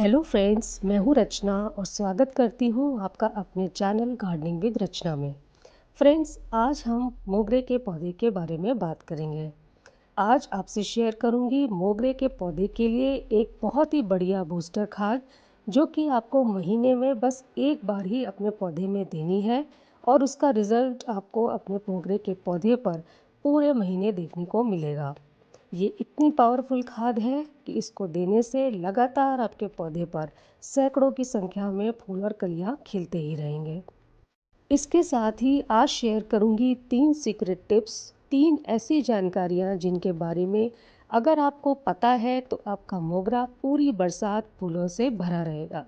Hello friends, मैं हूँ रचना और स्वागत करती हूँ आपका अपने चैनल गार्डनिंग विद रचना में। फ्रेंड्स, आज हम मोगरे के पौधे के बारे में बात करेंगे। आज आपसे शेयर करूँगी मोगरे के पौधे के लिए एक बहुत ही बढ़िया बूस्टर खाद, जो कि आपको महीने में बस एक बार ही अपने पौधे में देनी है और उसका रिज़ल्ट आपको अपने मोगरे के पौधे पर पूरे महीने देखने को मिलेगा। ये इतनी पावरफुल खाद है कि इसको देने से लगातार आपके पौधे पर सैकड़ों की संख्या में फूल और कलियां खिलते ही रहेंगे। इसके साथ ही आज शेयर करूंगी 3 सीक्रेट टिप्स, 3 ऐसी जानकारियां जिनके बारे में अगर आपको पता है तो आपका मोगरा पूरी बरसात फूलों से भरा रहेगा।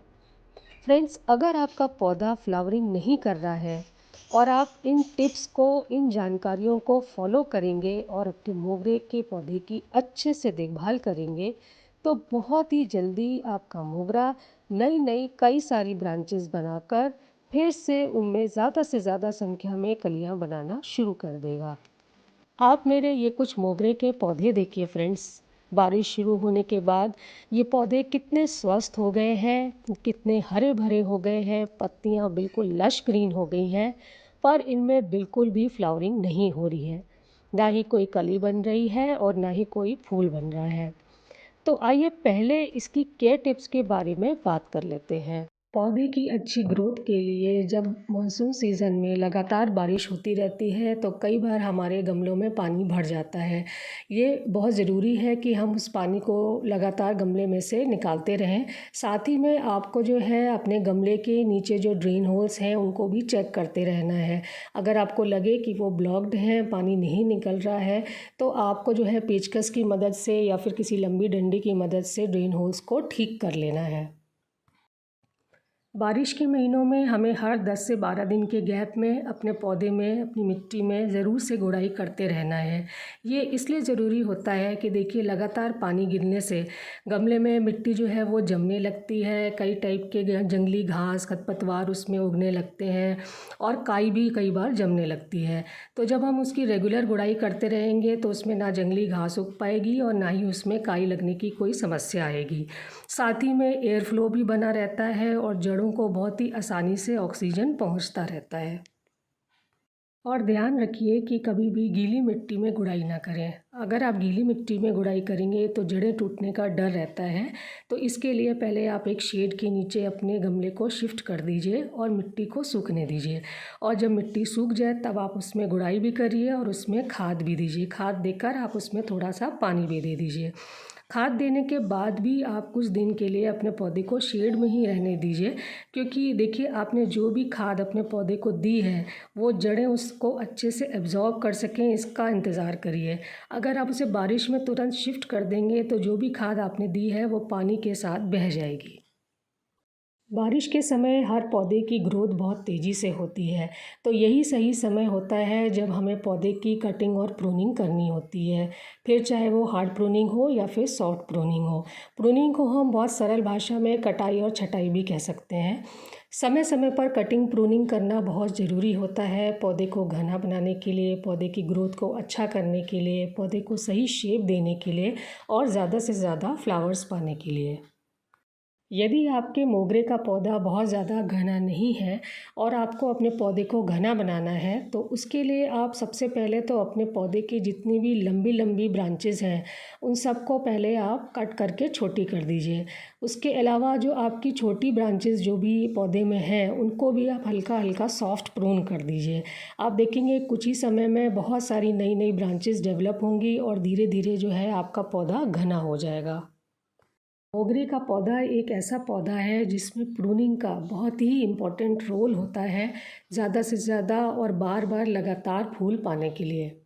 फ्रेंड्स, अगर आपका पौधा फ्लावरिंग नहीं कर रहा है और आप इन टिप्स को, इन जानकारियों को फॉलो करेंगे और अपने मोगरे के पौधे की अच्छे से देखभाल करेंगे, तो बहुत ही जल्दी आपका मोगरा नई नई कई सारी ब्रांचेस बनाकर फिर से उनमें ज़्यादा से ज़्यादा संख्या में कलियां बनाना शुरू कर देगा। आप मेरे ये कुछ मोगरे के पौधे देखिए फ्रेंड्स। बारिश शुरू होने के बाद ये पौधे कितने स्वस्थ हो गए हैं, कितने हरे भरे हो गए हैं, पत्तियां बिल्कुल लश ग्रीन हो गई हैं, पर इनमें बिल्कुल भी फ्लावरिंग नहीं हो रही है। ना ही कोई कली बन रही है और ना ही कोई फूल बन रहा है। तो आइए पहले इसकी केयर टिप्स के बारे में बात कर लेते हैं। पौधे की अच्छी ग्रोथ के लिए जब मानसून सीज़न में लगातार बारिश होती रहती है तो कई बार हमारे गमलों में पानी भर जाता है। ये बहुत ज़रूरी है कि हम उस पानी को लगातार गमले में से निकालते रहें। साथ ही में आपको जो है अपने गमले के नीचे जो ड्रेन होल्स हैं उनको भी चेक करते रहना है। अगर आपको लगे कि वो ब्लॉक्ड हैं, पानी नहीं निकल रहा है, तो आपको जो है पेचकस की मदद से या फिर किसी लंबी डंडी की मदद से ड्रेन होल्स को ठीक कर लेना है। बारिश के महीनों में हमें हर 10 से 12 दिन के गैप में अपने पौधे में, अपनी मिट्टी में ज़रूर से गुड़ाई करते रहना है। ये इसलिए ज़रूरी होता है कि देखिए लगातार पानी गिरने से गमले में मिट्टी जो है वो जमने लगती है, कई टाइप के जंगली घास, खरपतवार उसमें उगने लगते हैं और काई भी कई बार जमने लगती है। तो जब हम उसकी रेगुलर गुड़ाई करते रहेंगे तो उसमें ना जंगली घास उग पाएगी और ना ही उसमें काई लगने की कोई समस्या आएगी। साथ ही में एयर फ्लो भी बना रहता है और जड़ों को बहुत ही आसानी से ऑक्सीजन पहुंचता रहता है। और ध्यान रखिए कि कभी भी गीली मिट्टी में गुड़ाई ना करें। अगर आप गीली मिट्टी में गुड़ाई करेंगे तो जड़ें टूटने का डर रहता है। तो इसके लिए पहले आप एक शेड के नीचे अपने गमले को शिफ्ट कर दीजिए और मिट्टी को सूखने दीजिए। और जब मिट्टी सूख जाए तब आप उसमें गुड़ाई भी करिए और उसमें खाद भी दीजिए। खाद देकर आप उसमें थोड़ा सा पानी भी दे दीजिए। खाद देने के बाद भी आप कुछ दिन के लिए अपने पौधे को शेड में ही रहने दीजिए, क्योंकि देखिए आपने जो भी खाद अपने पौधे को दी है वो जड़ें उसको अच्छे से एब्जॉर्ब कर सकें, इसका इंतज़ार करिए। अगर आप उसे बारिश में तुरंत शिफ्ट कर देंगे तो जो भी खाद आपने दी है वो पानी के साथ बह जाएगी। बारिश के समय हर पौधे की ग्रोथ बहुत तेज़ी से होती है, तो यही सही समय होता है जब हमें पौधे की कटिंग और प्रूनिंग करनी होती है। फिर चाहे वो हार्ड प्रूनिंग हो या फिर सॉफ्ट प्रूनिंग हो। प्रूनिंग को हम बहुत सरल भाषा में कटाई और छटाई भी कह सकते हैं। समय समय पर कटिंग प्रूनिंग करना बहुत ज़रूरी होता है पौधे को घना बनाने के लिए, पौधे की ग्रोथ को अच्छा करने के लिए, पौधे को सही शेप देने के लिए और ज़्यादा से ज़्यादा फ्लावर्स पाने के लिए। यदि आपके मोगरे का पौधा बहुत ज़्यादा घना नहीं है और आपको अपने पौधे को घना बनाना है, तो उसके लिए आप सबसे पहले तो अपने पौधे की जितनी भी लंबी लंबी ब्रांचेस हैं उन सबको पहले आप कट करके छोटी कर दीजिए। उसके अलावा जो आपकी छोटी ब्रांचेस जो भी पौधे में हैं उनको भी आप हल्का हल्का सॉफ्ट प्रून कर दीजिए। आप देखेंगे कुछ ही समय में बहुत सारी नई नई ब्रांचेस डेवलप होंगी और धीरे धीरे जो है आपका पौधा घना हो जाएगा। मोगरे का पौधा एक ऐसा पौधा है जिसमें प्रूनिंग का बहुत ही इम्पोर्टेंट रोल होता है, ज़्यादा से ज़्यादा और बार बार लगातार फूल पाने के लिए।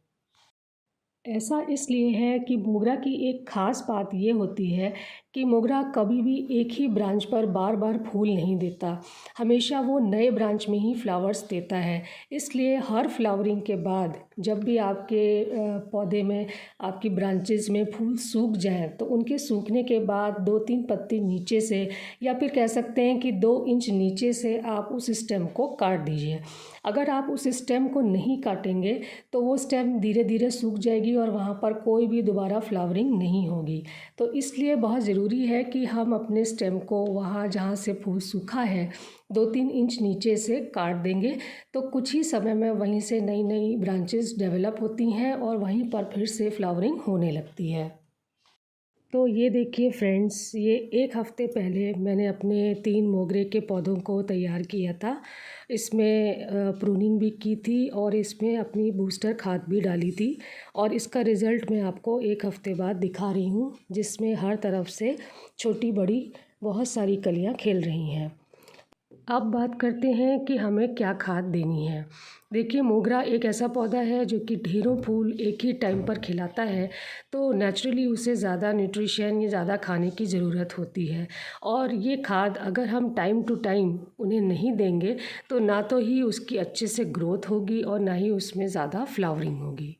ऐसा इसलिए है कि मोगरा की एक ख़ास बात ये होती है कि मोगरा कभी भी एक ही ब्रांच पर बार बार फूल नहीं देता, हमेशा वो नए ब्रांच में ही फ्लावर्स देता है। इसलिए हर फ्लावरिंग के बाद जब भी आपके पौधे में, आपकी ब्रांचेस में फूल सूख जाएं तो उनके सूखने के बाद 2-3 पत्ती नीचे से या फिर कह सकते हैं कि 2 इंच नीचे से आप उस स्टेम को काट दीजिए। अगर आप उस स्टेम को नहीं काटेंगे तो वो स्टेम धीरे धीरे सूख जाएगी और वहाँ पर कोई भी दोबारा फ्लावरिंग नहीं होगी। तो इसलिए बहुत ज़रूरी है कि हम अपने स्टेम को वहाँ जहाँ से फूल सूखा है 2-3 इंच नीचे से काट देंगे, तो कुछ ही समय में वहीं से नई नई ब्रांचेस डेवलप होती हैं और वहीं पर फिर से फ्लावरिंग होने लगती है। तो ये देखिए फ्रेंड्स, ये 1 हफ़्ते पहले मैंने अपने 3 मोगरे के पौधों को तैयार किया था। इसमें प्रूनिंग भी की थी और इसमें अपनी बूस्टर खाद भी डाली थी और इसका रिज़ल्ट मैं आपको 1 हफ़्ते बाद दिखा रही हूँ, जिसमें हर तरफ से छोटी बड़ी बहुत सारी कलियाँ खिल रही हैं। अब बात करते हैं कि हमें क्या खाद देनी है। देखिए, मोगरा एक ऐसा पौधा है जो कि ढेरों फूल एक ही टाइम पर खिलाता है, तो नेचुरली उसे ज़्यादा न्यूट्रिशन या ज़्यादा खाने की ज़रूरत होती है। और ये खाद अगर हम टाइम टू टाइम उन्हें नहीं देंगे तो ना तो ही उसकी अच्छे से ग्रोथ होगी और ना ही उसमें ज़्यादा फ्लावरिंग होगी।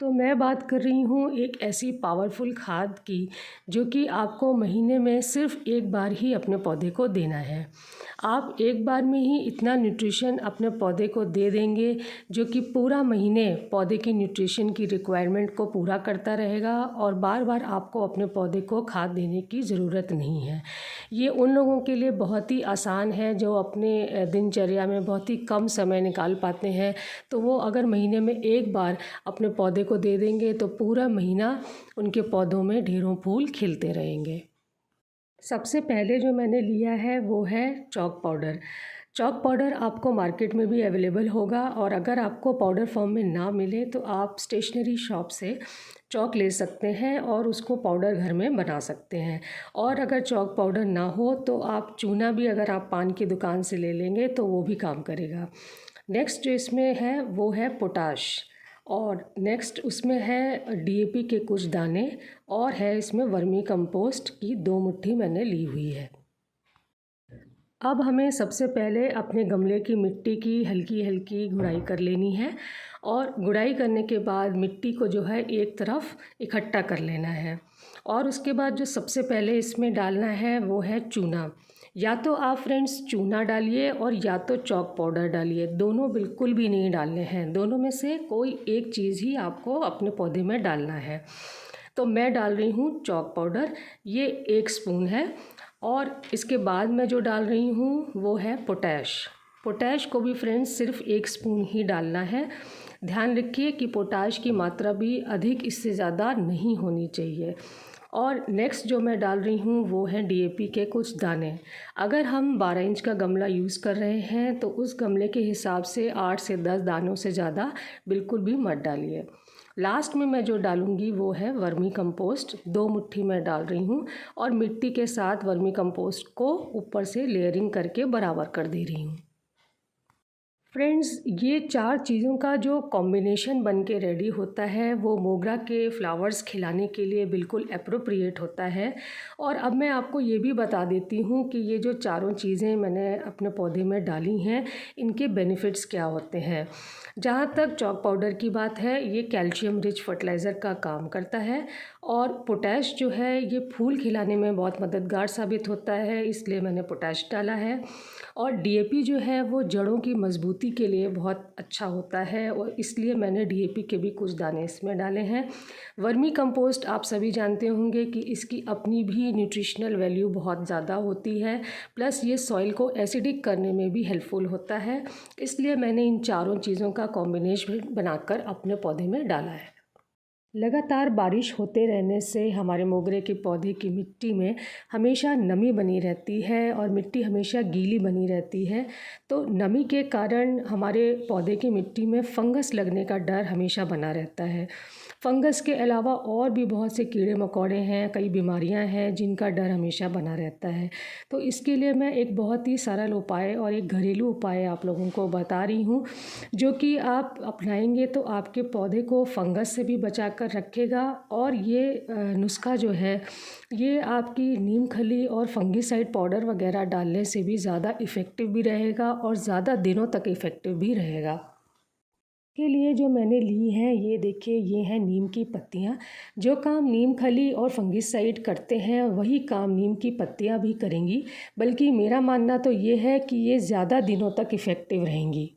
तो मैं बात कर रही हूँ एक ऐसी पावरफुल खाद की जो कि आपको महीने में सिर्फ एक बार ही अपने पौधे को देना है। आप एक बार में ही इतना न्यूट्रिशन अपने पौधे को दे देंगे जो कि पूरा महीने पौधे की न्यूट्रिशन की रिक्वायरमेंट को पूरा करता रहेगा और बार बार आपको अपने पौधे को खाद देने की ज़रूरत नहीं है। ये उन लोगों के लिए बहुत ही आसान है जो अपने दिनचर्या में बहुत ही कम समय निकाल पाते हैं, तो वो अगर महीने में एक बार अपने पौधे को दे देंगे तो पूरा महीना उनके पौधों में ढेरों फूल खिलते रहेंगे। सबसे पहले जो मैंने लिया है वो है चॉक पाउडर। चॉक पाउडर आपको मार्केट में भी अवेलेबल होगा और अगर आपको पाउडर फॉर्म में ना मिले तो आप स्टेशनरी शॉप से चॉक ले सकते हैं और उसको पाउडर घर में बना सकते हैं। और अगर चॉक पाउडर ना हो तो आप चूना भी अगर आप पान की दुकान से ले लेंगे तो वो भी काम करेगा। नेक्स्ट जो इसमें है वो है पोटाश और नेक्स्ट उसमें है डीएपी के कुछ दाने और है इसमें वर्मी कंपोस्ट की 2 मुट्ठी मैंने ली हुई है। अब हमें सबसे पहले अपने गमले की मिट्टी की हल्की हल्की गुड़ाई कर लेनी है और गुड़ाई करने के बाद मिट्टी को जो है एक तरफ इकट्ठा कर लेना है और उसके बाद जो सबसे पहले इसमें डालना है वो है चूना। या तो आप फ्रेंड्स चूना डालिए और या तो चॉक पाउडर डालिए, दोनों बिल्कुल भी नहीं डालने हैं। दोनों में से कोई एक चीज़ ही आपको अपने पौधे में डालना है। तो मैं डाल रही हूँ चॉक पाउडर, ये 1 स्पून है और इसके बाद मैं जो डाल रही हूँ वो है पोटैश। पोटैश को भी फ्रेंड्स सिर्फ 1 स्पून ही डालना है। ध्यान रखिए कि पोटाश की मात्रा भी अधिक इससे ज़्यादा नहीं होनी चाहिए। और नेक्स्ट जो मैं डाल रही हूँ वो है डीएपी के कुछ दाने। अगर हम 12 इंच का गमला यूज़ कर रहे हैं तो उस गमले के हिसाब से 8 से 10 दानों से ज़्यादा बिल्कुल भी मत डालिए। लास्ट में मैं जो डालूँगी वो है वर्मी कंपोस्ट, 2 मुट्ठी मैं डाल रही हूँ और मिट्टी के साथ वर्मी कंपोस्ट को ऊपर से लेयरिंग करके बराबर कर दे रही हूँ। फ्रेंड्स, ये 4 चीज़ों का जो कॉम्बिनेशन बन के रेडी होता है वो मोगरा के फ्लावर्स खिलाने के लिए बिल्कुल एप्रोप्रिएट होता है। और अब मैं आपको ये भी बता देती हूँ कि ये जो चारों चीज़ें मैंने अपने पौधे में डाली हैं इनके बेनिफिट्स क्या होते हैं। जहाँ तक चॉक पाउडर की बात है, ये कैल्शियम रिच फर्टिलाइज़र का काम करता है और पोटैश जो है ये फूल खिलाने में बहुत मददगार साबित होता है, इसलिए मैंने पोटैश डाला है। और डीएपी जो है वो जड़ों की मजबूती के लिए बहुत अच्छा होता है और इसलिए मैंने डीएपी के भी कुछ दाने इसमें डाले हैं। वर्मी कंपोस्ट आप सभी जानते होंगे कि इसकी अपनी भी न्यूट्रिशनल वैल्यू बहुत ज़्यादा होती है, प्लस ये सॉइल को एसिडिक करने में भी हेल्पफुल होता है, इसलिए मैंने इन चारों चीज़ों का कॉम्बिनेशन बनाकर अपने पौधे में डाला है। लगातार बारिश होते रहने से हमारे मोगरे के पौधे की मिट्टी में हमेशा नमी बनी रहती है और मिट्टी हमेशा गीली बनी रहती है, तो नमी के कारण हमारे पौधे की मिट्टी में फंगस लगने का डर हमेशा बना रहता है। फंगस के अलावा और भी बहुत से कीड़े मकोड़े हैं, कई बीमारियां हैं जिनका डर हमेशा बना रहता है। तो इसके लिए मैं एक बहुत ही सरल उपाय और एक घरेलू उपाय आप लोगों को बता रही हूँ जो कि आप अपनाएंगे तो आपके पौधे को फंगस से भी बचा कर रखेगा। और ये नुस्खा जो है ये आपकी नीम खली और फंगीसाइड पाउडर वगैरह डालने से भी ज़्यादा इफ़ेक्टिव भी रहेगा और ज़्यादा दिनों तक इफ़ेक्टिव भी रहेगा। के लिए जो मैंने ली हैं ये देखिए, ये हैं नीम की पत्तियाँ। जो काम नीम खली और फंगिसाइड करते हैं वही काम नीम की पत्तियाँ भी करेंगी, बल्कि मेरा मानना तो ये है कि ये ज़्यादा दिनों तक इफ़ेक्टिव रहेंगी।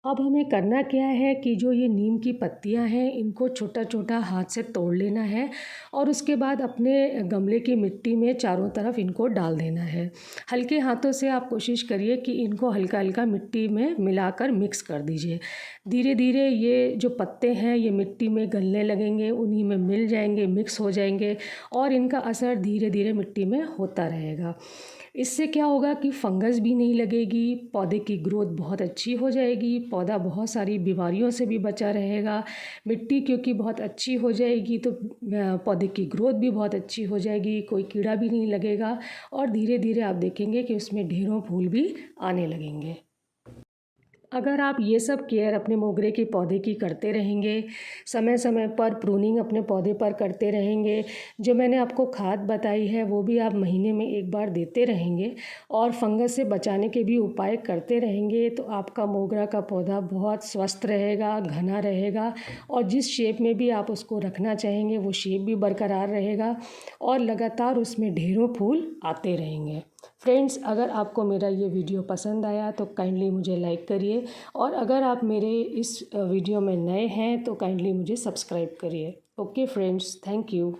अब हमें करना क्या है कि जो ये नीम की पत्तियां हैं इनको छोटा छोटा हाथ से तोड़ लेना है और उसके बाद अपने गमले की मिट्टी में चारों तरफ इनको डाल देना है। हल्के हाथों से आप कोशिश करिए कि इनको हल्का हल्का मिट्टी में मिलाकर मिक्स कर दीजिए। धीरे धीरे ये जो पत्ते हैं ये मिट्टी में गलने लगेंगे, उन्हीं में मिल जाएंगे, मिक्स हो जाएंगे और इनका असर धीरे धीरे मिट्टी में होता रहेगा। इससे क्या होगा कि फंगस भी नहीं लगेगी, पौधे की ग्रोथ बहुत अच्छी हो जाएगी, पौधा बहुत सारी बीमारियों से भी बचा रहेगा। मिट्टी क्योंकि बहुत अच्छी हो जाएगी तो पौधे की ग्रोथ भी बहुत अच्छी हो जाएगी, कोई कीड़ा भी नहीं लगेगा और धीरे धीरे आप देखेंगे कि उसमें ढेरों फूल भी आने लगेंगे। अगर आप ये सब केयर अपने मोगरे के पौधे की करते रहेंगे, समय समय पर प्रूनिंग अपने पौधे पर करते रहेंगे, जो मैंने आपको खाद बताई है वो भी आप महीने में एक बार देते रहेंगे और फंगस से बचाने के भी उपाय करते रहेंगे, तो आपका मोगरा का पौधा बहुत स्वस्थ रहेगा, घना रहेगा और जिस शेप में भी आप उसको रखना चाहेंगे वो शेप भी बरकरार रहेगा और लगातार उसमें ढेरों फूल आते रहेंगे। फ्रेंड्स, अगर आपको मेरा ये वीडियो पसंद आया तो काइंडली मुझे लाइक करिए और अगर आप मेरे इस वीडियो में नए हैं तो काइंडली मुझे सब्सक्राइब करिए। Okay friends, thank you.